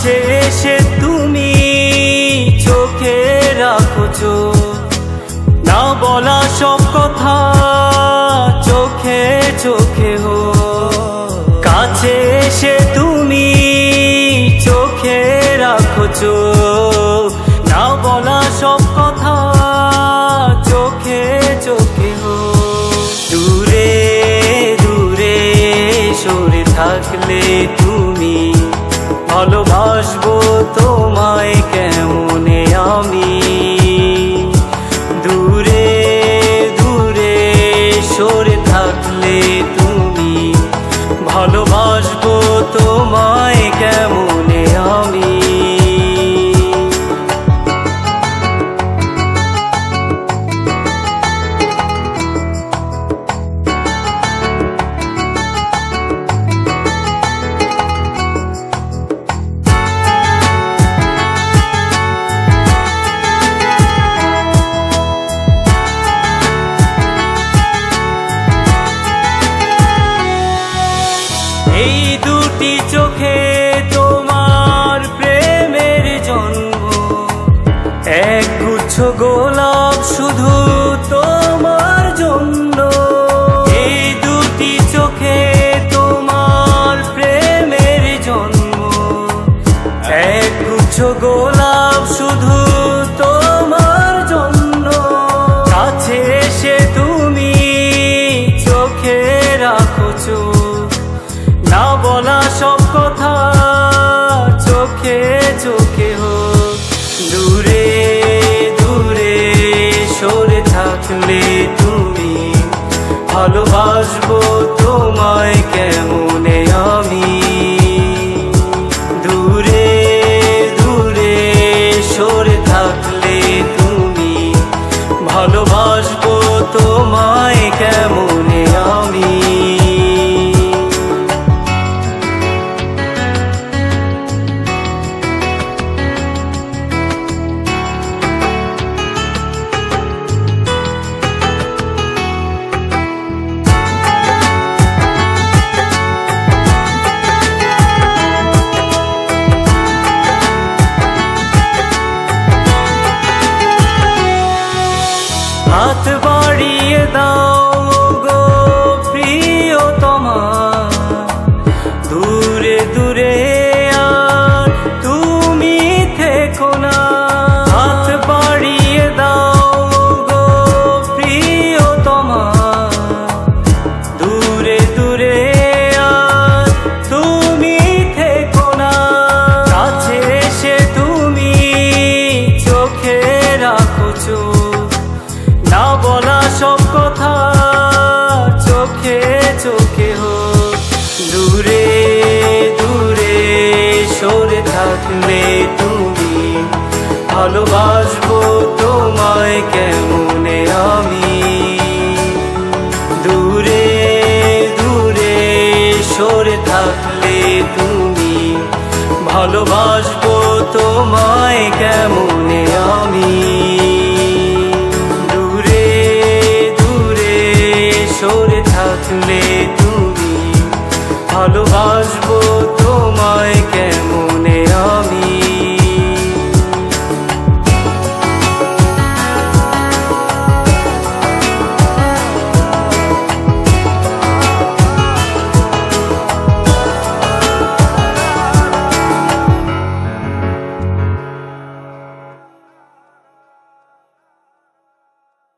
কাছে এসে তুমি চোখে রাখো চোখ, না বলা সব কথা চোখে চোখে হো। কাছে এসে তুমি চোখে রাখো চোখ, না বলা সব কথা চোখে চোখে হো। দূরে দূরে সরে থাকলে তুমি, ভালোবাসবো তোমায় কেমনে আমি। দূরে দূরে সরে থাকলে তুমি, ভালোবাসবো তোমায় কেমনে আমি। এই দুটি চোখে তোমার প্রেমের জন্ম, এক গুচ্ছ গোলাপ শুধু তোমার জন্য। এই দুটি চোখে তোমার প্রেমের জন্ম, এক গুচ্ছ গোলাপ শুধু তোমার জন্য। কাছে এসে তুমি চোখে রাখো চোখ, না বলা সব কথা চোখে চোখে হো। দূরে দূরে সরে থাকলে তুমি, ভালোবাসবো তোমায় কেমনে আমি। দূরে দূরে সরে থাকলে তুমি, ভালোবাসবো তোমায় কেমনে আমি। হাত বাড়িয়ে দাও গো প্রিয়তমা, দূরে দূরে আর তুমি থেকো না। হাত বাড়িয়ে দাও গো প্রিয়তমা, দূরে দূরে আর তুমি থেকো না। কাছে এসে তুমি চোখে রাখো চোখ, না বলা সব কথা চোখে চোখে হো। দূরে দূরে সরে থাকলে তুমি, ভালোবাসবো তোমায় কেমনে আমি। দূরে দূরে সরে থাকলে তুমি, ভালোবাসবো তোমায় কেমনে আমি। সরে থাকলে তুমি, ভালোবাসবো তোমায় কেন।